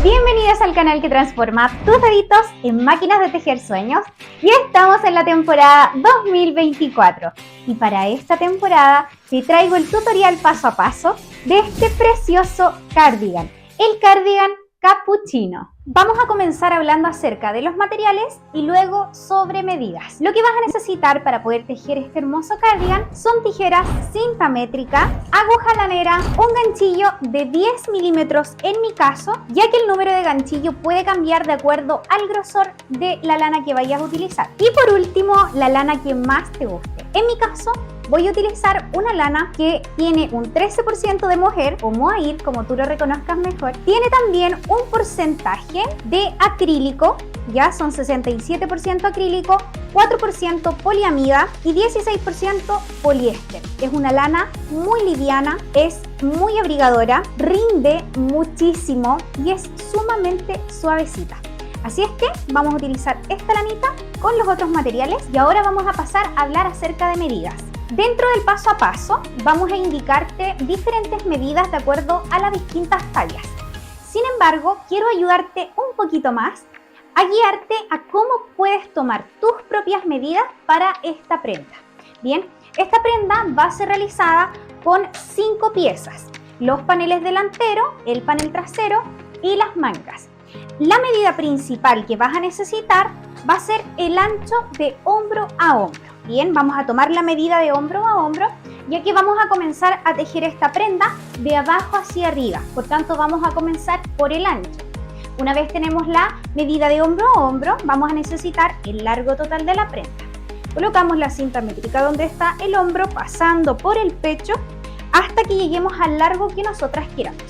Bienvenidos al canal que transforma tus deditos en máquinas de tejer sueños. Y estamos en la temporada 2024. Y para esta temporada te traigo el tutorial paso a paso de este precioso cardigan, el cardigan capuchino. Vamos a comenzar hablando acerca de los materiales y luego sobre medidas. Lo que vas a necesitar para poder tejer este hermoso cardigan son tijeras, cinta métrica, aguja lanera, un ganchillo de 10 milímetros en mi caso, ya que el número de ganchillo puede cambiar de acuerdo al grosor de la lana que vayas a utilizar. Y por último, la lana que más te guste. En mi caso, voy a utilizar una lana que tiene un 13% de mohair o mohair, como tú lo reconozcas mejor. Tiene también un porcentaje de acrílico, ya son 67% acrílico, 4% poliamida y 16% poliéster. Es una lana muy liviana, es muy abrigadora, rinde muchísimo y es sumamente suavecita. Así es que vamos a utilizar esta lanita con los otros materiales y ahora vamos a pasar a hablar acerca de medidas. Dentro del paso a paso vamos a indicarte diferentes medidas de acuerdo a las distintas tallas. Sin embargo, quiero ayudarte un poquito más a guiarte a cómo puedes tomar tus propias medidas para esta prenda. Bien, esta prenda va a ser realizada con 5 piezas: los paneles delantero, el panel trasero y las mangas. La medida principal que vas a necesitar va a ser el ancho de hombro a hombro. Bien, vamos a tomar la medida de hombro a hombro, ya que vamos a comenzar a tejer esta prenda de abajo hacia arriba. Por tanto, vamos a comenzar por el ancho. Una vez tenemos la medida de hombro a hombro, vamos a necesitar el largo total de la prenda. Colocamos la cinta métrica donde está el hombro, pasando por el pecho hasta que lleguemos al largo que nosotras queramos.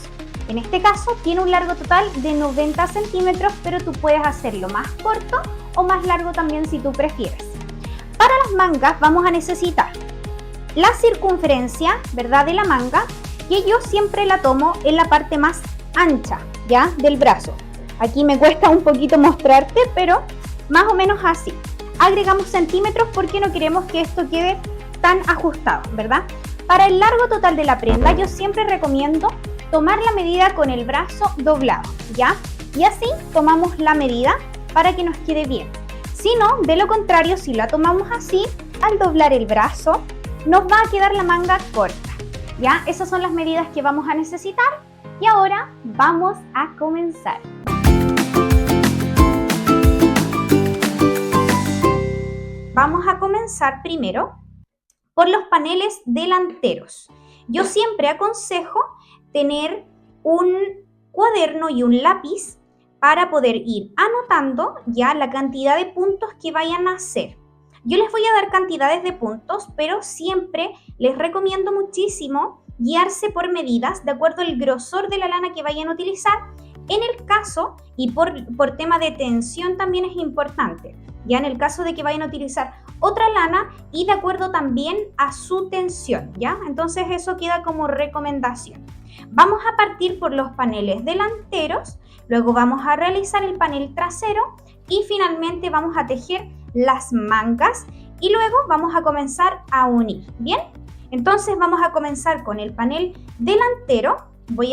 En este caso tiene un largo total de 90 centímetros, pero tú puedes hacerlo más corto o más largo también si tú prefieres. Para las mangas vamos a necesitar la circunferencia, ¿verdad?, de la manga, que yo siempre la tomo en la parte más ancha, ¿ya?, del brazo. Aquí me cuesta un poquito mostrarte, pero más o menos así. Agregamos centímetros porque no queremos que esto quede tan ajustado, ¿verdad? Para el largo total de la prenda yo siempre recomiendo tomar la medida con el brazo doblado, ¿ya? Y así tomamos la medida para que nos quede bien. Si no, de lo contrario, si la tomamos así, al doblar el brazo, nos va a quedar la manga corta, ¿ya? Esas son las medidas que vamos a necesitar y ahora vamos a comenzar. Vamos a comenzar primero por los paneles delanteros. Yo siempre aconsejo tener un cuaderno y un lápiz para poder ir anotando ya la cantidad de puntos que vayan a hacer. Yo les voy a dar cantidades de puntos, pero siempre les recomiendo muchísimo guiarse por medidas de acuerdo al grosor de la lana que vayan a utilizar. En el caso, y por tema de tensión también es importante, ya en el caso de que vayan a utilizar otra lana y de acuerdo también a su tensión, ¿ya? Entonces eso queda como recomendación. Vamos a partir por los paneles delanteros, luego vamos a realizar el panel trasero y finalmente vamos a tejer las mangas y luego vamos a comenzar a unir, ¿bien? Entonces vamos a comenzar con el panel delantero.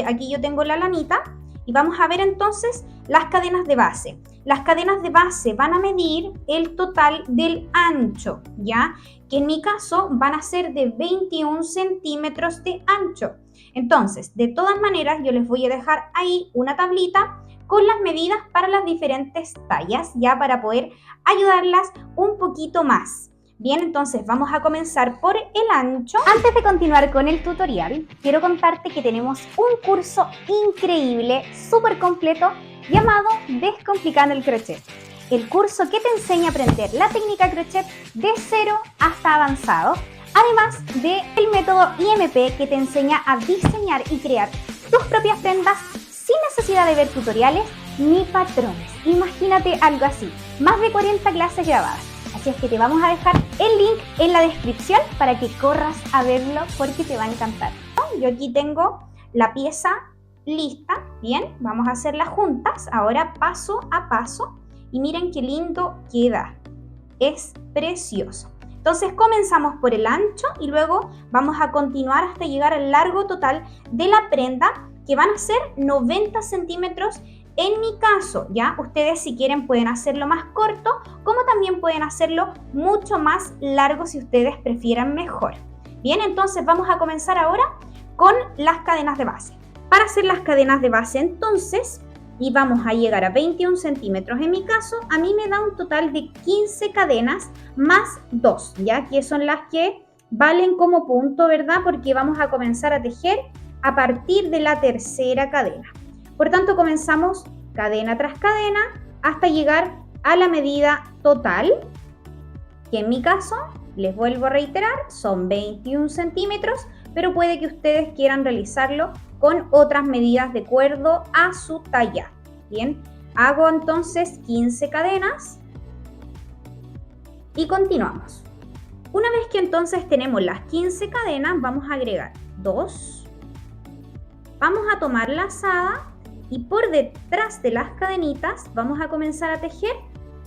Aquí yo tengo la lanita y vamos a ver entonces las cadenas de base. Las cadenas de base van a medir el total del ancho, ¿ya? Que en mi caso van a ser de 21 centímetros de ancho. Entonces, de todas maneras, yo les voy a dejar ahí una tablita con las medidas para las diferentes tallas, ya para poder ayudarlas un poquito más. Bien, entonces vamos a comenzar por el ancho. Antes de continuar con el tutorial, quiero contarte que tenemos un curso increíble, súper completo, llamado Descomplicando el Crochet. El curso que te enseña a aprender la técnica crochet de cero hasta avanzado, además del método IMP que te enseña a diseñar y crear tus propias prendas sin necesidad de ver tutoriales ni patrones. Imagínate algo así, más de 40 clases grabadas. Así es que te vamos a dejar el link en la descripción para que corras a verlo porque te va a encantar. Yo aquí tengo la pieza lista. Bien, vamos a hacerlas juntas, ahora paso a paso. Y miren qué lindo queda, es precioso. Entonces comenzamos por el ancho y luego vamos a continuar hasta llegar al largo total de la prenda, que van a ser 90 centímetros En mi caso, ya ustedes si quieren pueden hacerlo más corto, como también pueden hacerlo mucho más largo si ustedes prefieran mejor. Bien, entonces vamos a comenzar ahora con las cadenas de base. Para hacer las cadenas de base entonces, y vamos a llegar a 21 centímetros en mi caso, a mí me da un total de 15 cadenas más 2, ya que son las que valen como punto, ¿verdad? Porque vamos a comenzar a tejer a partir de la tercera cadena. Por tanto, comenzamos cadena tras cadena hasta llegar a la medida total, que en mi caso, les vuelvo a reiterar, son 21 centímetros, pero puede que ustedes quieran realizarlo con otras medidas de acuerdo a su talla. Bien, hago entonces 15 cadenas y continuamos. Una vez que entonces tenemos las 15 cadenas, vamos a agregar 2. Vamos a tomar lazada y por detrás de las cadenitas vamos a comenzar a tejer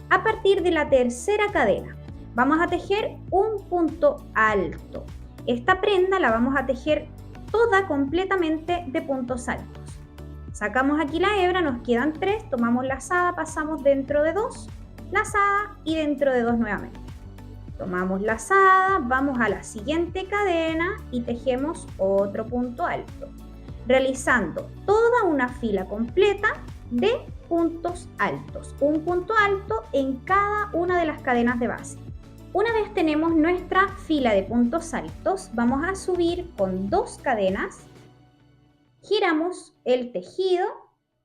a partir de la tercera cadena. Vamos a tejer un punto alto. Esta prenda la vamos a tejer toda completamente de puntos altos. Sacamos aquí la hebra, nos quedan 3, tomamos lazada, pasamos dentro de 2, lazada y dentro de 2 nuevamente. Tomamos lazada, vamos a la siguiente cadena y tejemos otro punto alto, realizando toda una fila completa de puntos altos, un punto alto en cada una de las cadenas de base. Una vez tenemos nuestra fila de puntos altos, vamos a subir con 2 cadenas, giramos el tejido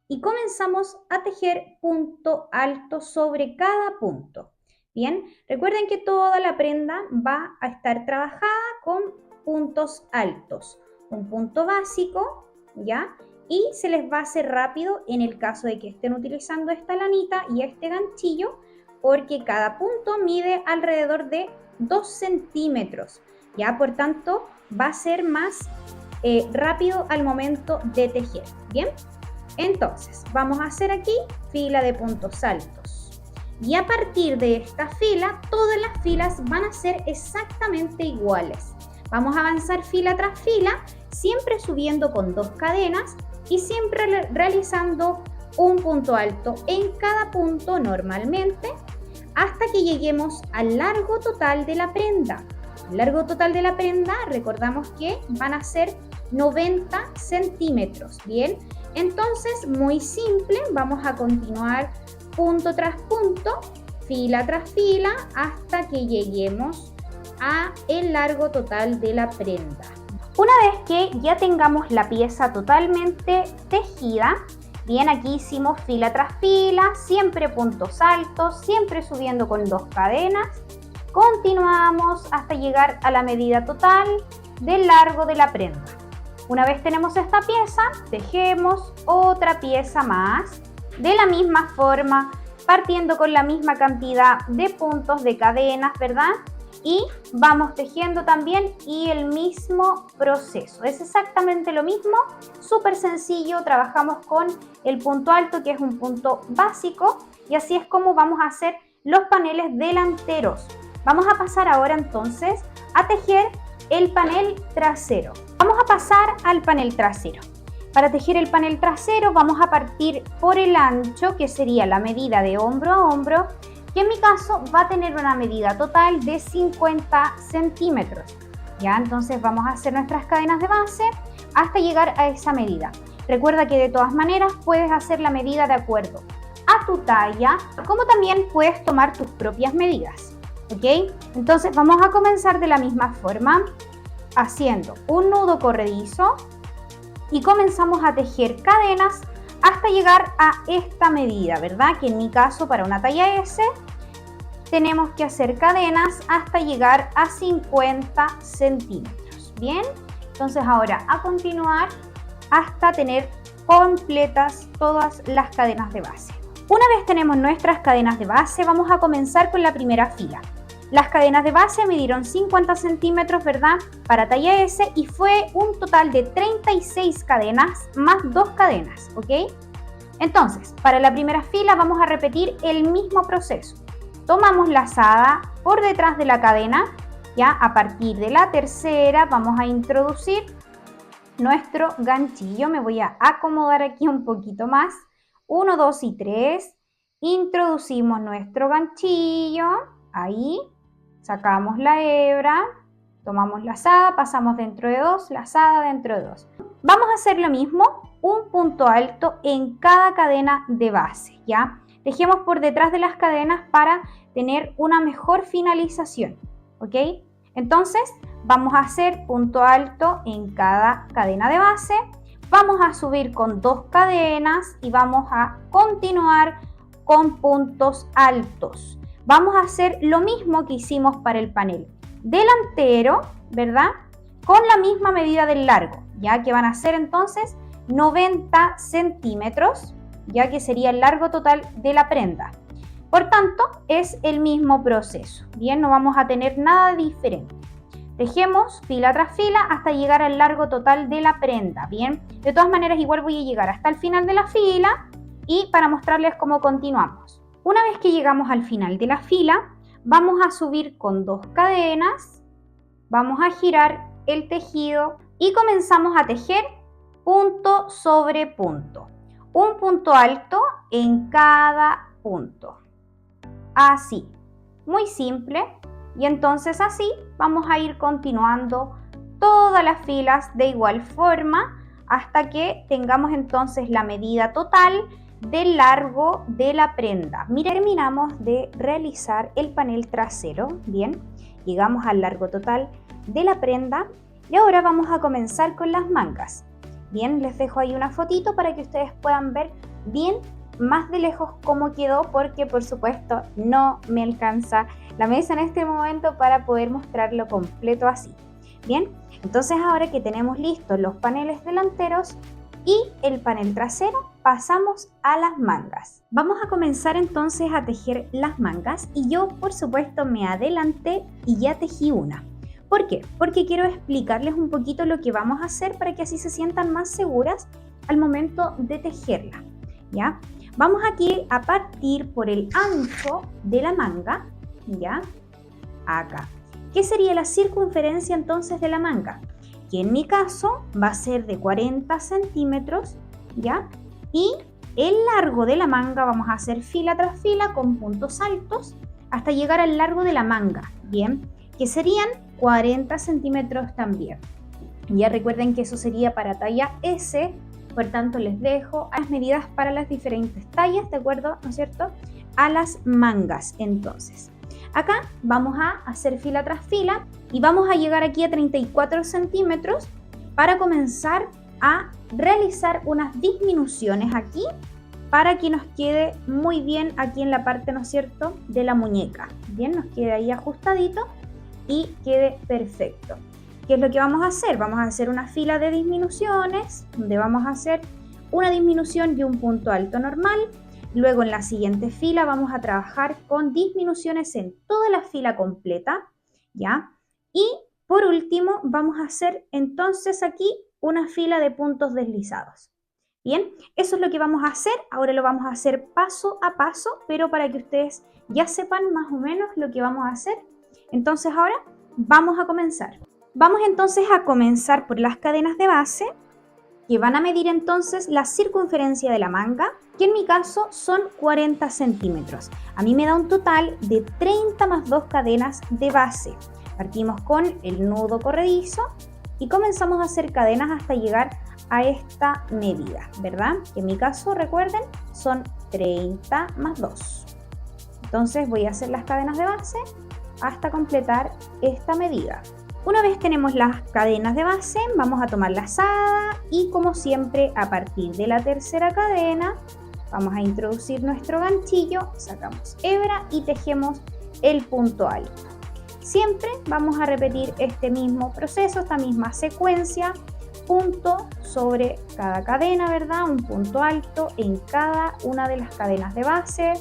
y comenzamos a tejer punto alto sobre cada punto. Bien, recuerden que toda la prenda va a estar trabajada con puntos altos, un punto básico, ¿ya? Y se les va a hacer rápido en el caso de que estén utilizando esta lanita y este ganchillo, porque cada punto mide alrededor de 2 centímetros, ¿ya? Por tanto, va a ser más rápido al momento de tejer, ¿bien? Entonces, vamos a hacer aquí fila de puntos altos. Y a partir de esta fila, todas las filas van a ser exactamente iguales. Vamos a avanzar fila tras fila, siempre subiendo con 2 cadenas y siempre realizando un punto alto en cada punto normalmente hasta que lleguemos al largo total de la prenda. El largo total de la prenda, recordamos que van a ser 90 centímetros, ¿bien? Entonces, muy simple, vamos a continuar punto tras punto, fila tras fila, hasta que lleguemos a el largo total de la prenda. Una vez que ya tengamos la pieza totalmente tejida, bien, aquí hicimos fila tras fila, siempre puntos altos, siempre subiendo con 2 cadenas. Continuamos hasta llegar a la medida total del largo de la prenda. Una vez tenemos esta pieza, tejemos otra pieza más de la misma forma, partiendo con la misma cantidad de puntos de cadenas, ¿verdad? Y vamos tejiendo también y el mismo proceso. Es exactamente lo mismo, súper sencillo. Trabajamos con el punto alto, que es un punto básico, y así es como vamos a hacer los paneles delanteros. Vamos a pasar ahora entonces a tejer el panel trasero. Vamos a pasar al panel trasero. Para tejer el panel trasero vamos a partir por el ancho, que sería la medida de hombro a hombro, que en mi caso va a tener una medida total de 50 centímetros. Ya, entonces vamos a hacer nuestras cadenas de base hasta llegar a esa medida. Recuerda que de todas maneras puedes hacer la medida de acuerdo a tu talla, como también puedes tomar tus propias medidas, ¿ok? Entonces vamos a comenzar de la misma forma, haciendo un nudo corredizo y comenzamos a tejer cadenas hasta llegar a esta medida, ¿verdad? Que en mi caso, para una talla S, tenemos que hacer cadenas hasta llegar a 50 centímetros, ¿bien? Entonces ahora a continuar hasta tener completas todas las cadenas de base. Una vez tenemos nuestras cadenas de base, vamos a comenzar con la primera fila. Las cadenas de base midieron 50 centímetros, ¿verdad? Para talla S, y fue un total de 36 cadenas más 2 cadenas, ¿ok? Entonces, para la primera fila vamos a repetir el mismo proceso. Tomamos lazada por detrás de la cadena, ya a partir de la tercera vamos a introducir nuestro ganchillo. Me voy a acomodar aquí un poquito más. 1, 2 y 3, introducimos nuestro ganchillo, ahí, sacamos la hebra, tomamos lazada, pasamos dentro de 2, lazada dentro de 2. Vamos a hacer lo mismo, un punto alto en cada cadena de base, ¿ya? Tejemos por detrás de las cadenas para tener una mejor finalización, ¿ok? Entonces, vamos a hacer punto alto en cada cadena de base, vamos a subir con 2 cadenas y vamos a continuar con puntos altos. Vamos a hacer lo mismo que hicimos para el panel delantero, ¿verdad? Con la misma medida del largo, ya que van a ser entonces 90 centímetros, ya que sería el largo total de la prenda. Por tanto, es el mismo proceso, ¿bien? No vamos a tener nada diferente. Tejemos fila tras fila hasta llegar al largo total de la prenda, ¿bien? De todas maneras, igual voy a llegar hasta el final de la fila y para mostrarles cómo continuamos. Una vez que llegamos al final de la fila, vamos a subir con 2 cadenas, vamos a girar el tejido y comenzamos a tejer punto sobre punto. Un punto alto en cada punto. Así, muy simple. Y entonces así vamos a ir continuando todas las filas de igual forma hasta que tengamos entonces la medida total del largo de la prenda. Mira, terminamos de realizar el panel trasero, bien, llegamos al largo total de la prenda y ahora vamos a comenzar con las mangas. Bien, les dejo ahí una fotito para que ustedes puedan ver bien más de lejos cómo quedó, porque por supuesto no me alcanza la mesa en este momento para poder mostrarlo completo así. Bien, entonces ahora que tenemos listos los paneles delanteros y el panel trasero, pasamos a las mangas. Vamos a comenzar entonces a tejer las mangas y yo por supuesto me adelanté y ya tejí una. ¿Por qué? Porque quiero explicarles un poquito lo que vamos a hacer para que así se sientan más seguras al momento de tejerla, ¿ya? Vamos aquí a partir por el ancho de la manga, ¿ya? Acá. ¿Qué sería la circunferencia entonces de la manga? Que en mi caso va a ser de 40 centímetros, ¿ya? Y el largo de la manga vamos a hacer fila tras fila con puntos altos hasta llegar al largo de la manga, ¿bien? Que serían 40 centímetros también. Ya recuerden que eso sería para talla S, por tanto les dejo las medidas para las diferentes tallas, ¿de acuerdo? ¿No es cierto? A las mangas, entonces. Acá vamos a hacer fila tras fila y vamos a llegar aquí a 34 centímetros para comenzar a realizar unas disminuciones aquí para que nos quede muy bien aquí en la parte, ¿no es cierto?, de la muñeca. Bien, nos quede ahí ajustadito y quede perfecto. ¿Qué es lo que vamos a hacer? Vamos a hacer una fila de disminuciones, donde vamos a hacer una disminución y un punto alto normal. Luego en la siguiente fila vamos a trabajar con disminuciones en toda la fila completa, ¿ya? Y por último vamos a hacer entonces aquí una fila de puntos deslizados. Bien, eso es lo que vamos a hacer. Ahora lo vamos a hacer paso a paso, pero para que ustedes ya sepan más o menos lo que vamos a hacer. Entonces ahora vamos a comenzar. Vamos entonces a comenzar por las cadenas de base, que van a medir entonces la circunferencia de la manga, que en mi caso son 40 centímetros. A mí me da un total de 30 más 2 cadenas de base. Partimos con el nudo corredizo y comenzamos a hacer cadenas hasta llegar a esta medida, ¿verdad? Que en mi caso, recuerden, son 30 más 2. Entonces voy a hacer las cadenas de base hasta completar esta medida. Una vez tenemos las cadenas de base, vamos a tomar lazada y como siempre a partir de la tercera cadena vamos a introducir nuestro ganchillo, sacamos hebra y tejemos el punto alto. Siempre vamos a repetir este mismo proceso, esta misma secuencia, punto sobre cada cadena, ¿verdad? Un punto alto en cada una de las cadenas de base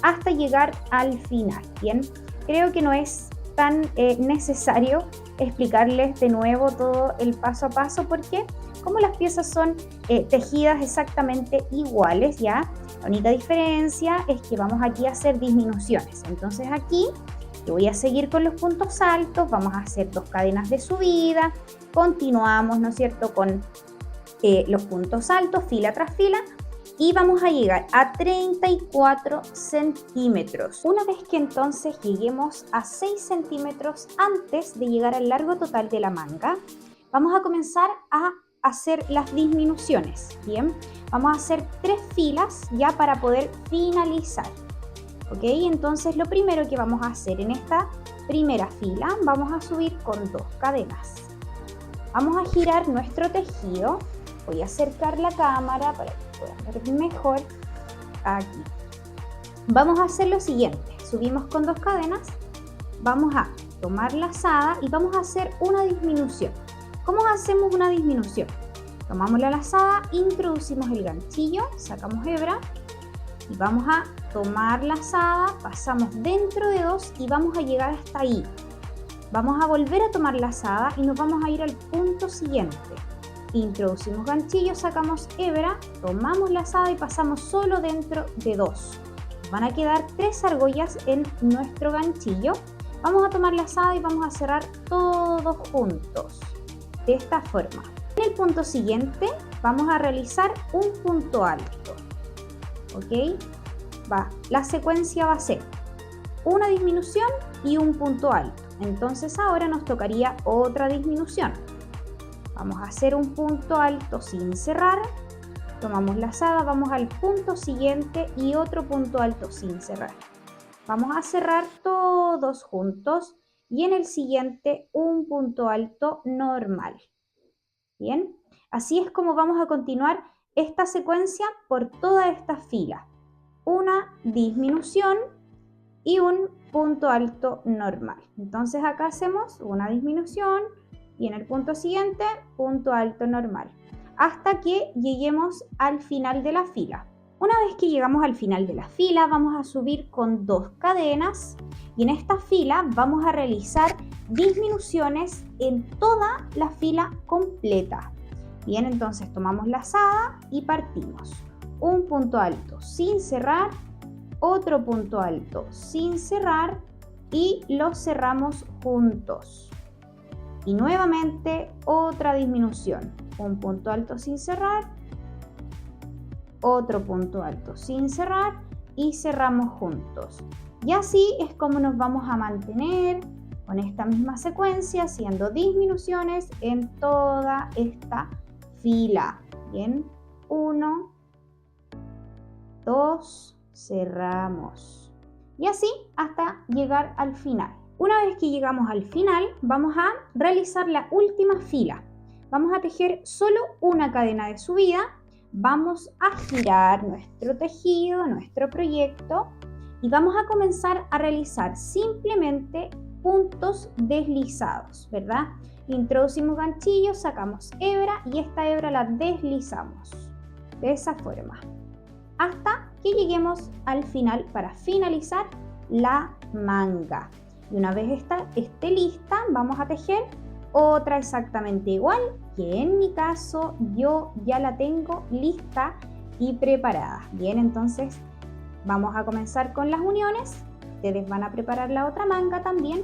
hasta llegar al final. Bien, creo que no es tan necesario explicarles de nuevo todo el paso a paso porque como las piezas son tejidas exactamente iguales, ya la única diferencia es que vamos aquí a hacer disminuciones. Entonces aquí yo voy a seguir con los puntos altos, vamos a hacer 2 cadenas de subida, continuamos, ¿no es cierto?, con los puntos altos, fila tras fila, y vamos a llegar a 34 centímetros. Una vez que entonces lleguemos a 6 centímetros antes de llegar al largo total de la manga, vamos a comenzar a hacer las disminuciones. Bien, vamos a hacer 3 filas ya para poder finalizar. Ok, entonces lo primero que vamos a hacer en esta primera fila, vamos a subir con 2 cadenas. Vamos a girar nuestro tejido. Voy a acercar la cámara para que puedan ver mejor. Aquí. Vamos a hacer lo siguiente. Subimos con 2 cadenas. Vamos a tomar lazada y vamos a hacer una disminución. ¿Cómo hacemos una disminución? Tomamos la lazada, introducimos el ganchillo, sacamos hebra y vamos a tomar lazada, pasamos dentro de 2 y vamos a llegar hasta ahí. Vamos a volver a tomar lazada y nos vamos a ir al punto siguiente. Introducimos ganchillo, sacamos hebra, tomamos lazada y pasamos solo dentro de 2. Van a quedar 3 argollas en nuestro ganchillo. Vamos a tomar lazada y vamos a cerrar todos juntos. De esta forma. En el punto siguiente vamos a realizar un punto alto. ¿Ok? La secuencia va a ser una disminución y un punto alto. Entonces ahora nos tocaría otra disminución. Vamos a hacer un punto alto sin cerrar. Tomamos lazada, vamos al punto siguiente y otro punto alto sin cerrar. Vamos a cerrar todos juntos y en el siguiente un punto alto normal. Bien, así es como vamos a continuar esta secuencia por toda esta fila. Una disminución y un punto alto normal. Entonces acá hacemos una disminución y en el punto siguiente punto alto normal. Hasta que lleguemos al final de la fila. Una vez que llegamos al final de la fila, vamos a subir con 2 cadenas y en esta fila vamos a realizar disminuciones en toda la fila completa. Bien, entonces tomamos lazada y partimos. Un punto alto sin cerrar, otro punto alto sin cerrar y los cerramos juntos. Y nuevamente otra disminución. Un punto alto sin cerrar, otro punto alto sin cerrar y cerramos juntos. Y así es como nos vamos a mantener con esta misma secuencia haciendo disminuciones en toda esta fila. Bien, 1, 2, cerramos. Y así hasta llegar al final. Una vez que llegamos al final, vamos a realizar la última fila. Vamos a tejer solo una cadena de subida. Vamos a girar nuestro tejido, nuestro proyecto y vamos a comenzar a realizar simplemente puntos deslizados, ¿verdad? Introducimos ganchillo, sacamos hebra y esta hebra la deslizamos de esa forma hasta que lleguemos al final para finalizar la manga. Y una vez esté lista, vamos a tejer otra exactamente igual, que en mi caso yo ya la tengo lista y preparada. Bien, entonces vamos a comenzar con las uniones. Ustedes van a preparar la otra manga también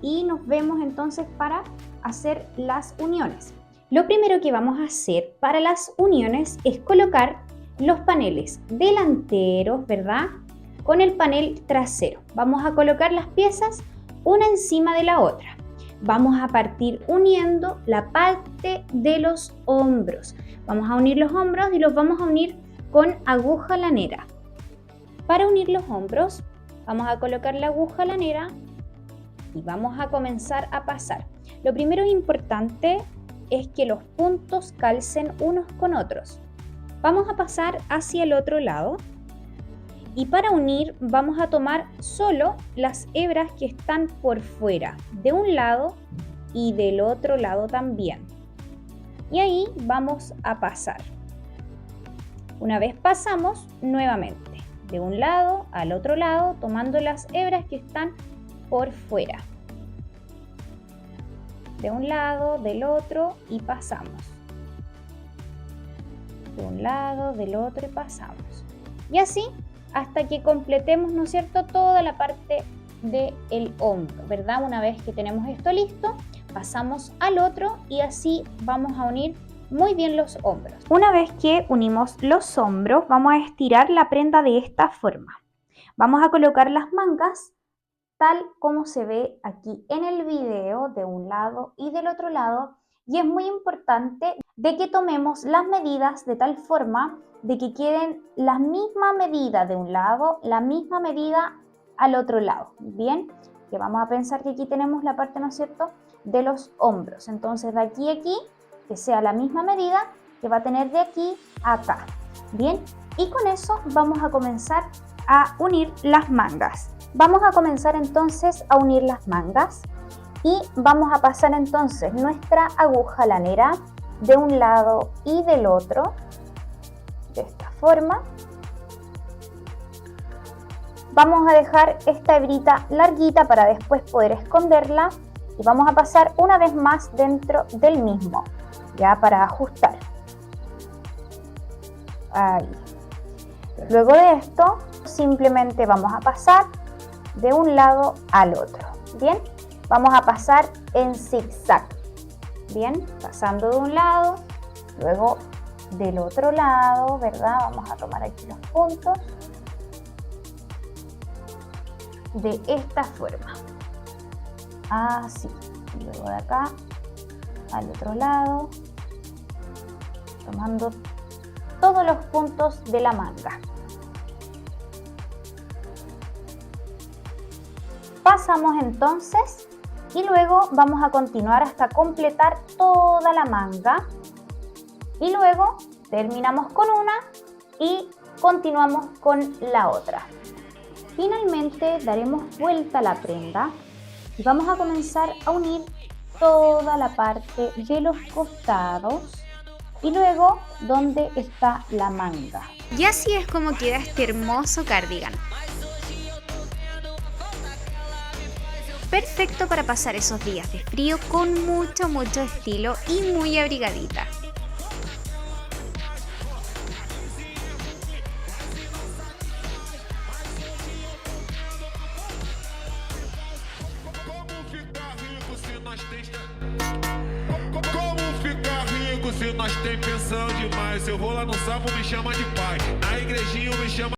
y nos vemos entonces para hacer las uniones. Lo primero que vamos a hacer para las uniones es colocar los paneles delanteros, ¿verdad? Con el panel trasero. Vamos a colocar las piezas una encima de la otra. Vamos a partir uniendo la parte de los hombros. Vamos a unir los hombros y los vamos a unir con aguja lanera. Para unir los hombros, vamos a colocar la aguja lanera y vamos a comenzar a pasar. Lo primero importante es que los puntos calcen unos con otros. Vamos a pasar hacia el otro lado y para unir vamos a tomar solo las hebras que están por fuera, de un lado y del otro lado también. Y ahí vamos a pasar. Una vez pasamos, nuevamente, de un lado al otro lado, tomando las hebras que están por fuera. De un lado, del otro y pasamos. De un lado, del otro y pasamos. Y así hasta que completemos, ¿no es cierto?, toda la parte del hombro, ¿verdad? Una vez que tenemos esto listo, pasamos al otro y así vamos a unir muy bien los hombros. Una vez que unimos los hombros, vamos a estirar la prenda de esta forma. Vamos a colocar las mangas tal como se ve aquí en el video, de un lado y del otro lado. Y es muy importante de que tomemos las medidas de tal forma de que queden la misma medida de un lado, la misma medida al otro lado. Bien, que vamos a pensar que aquí tenemos la parte, ¿no es cierto?, de los hombros. Entonces de aquí a aquí, que sea la misma medida que va a tener de aquí a acá. Bien, y con eso vamos a comenzar a unir las mangas. Vamos a comenzar entonces a unir las mangas y vamos a pasar entonces nuestra aguja lanera de un lado y del otro, de esta forma. Vamos a dejar esta hebrita larguita para después poder esconderla y vamos a pasar una vez más dentro del mismo, ya para ajustar. Ahí. Luego de esto, simplemente vamos a pasar de un lado al otro. Bien, vamos a pasar en zigzag. Bien, pasando de un lado, luego del otro lado, ¿verdad? Vamos a tomar aquí los puntos de esta forma. Así, luego de acá al otro lado, tomando todos los puntos de la manga. Pasamos entonces y luego vamos a continuar hasta completar toda la manga y luego terminamos con una y continuamos con la otra. Finalmente daremos vuelta a la prenda y vamos a comenzar a unir toda la parte de los costados y luego donde está la manga. Y así es como queda este hermoso cardigan. Perfecto para pasar esos días de frío con mucho estilo y muy abrigadita. Como ficar rico se nós tem pensão demais? Eu vou lá no sapo, me chama de pai. Na igrejinha me chama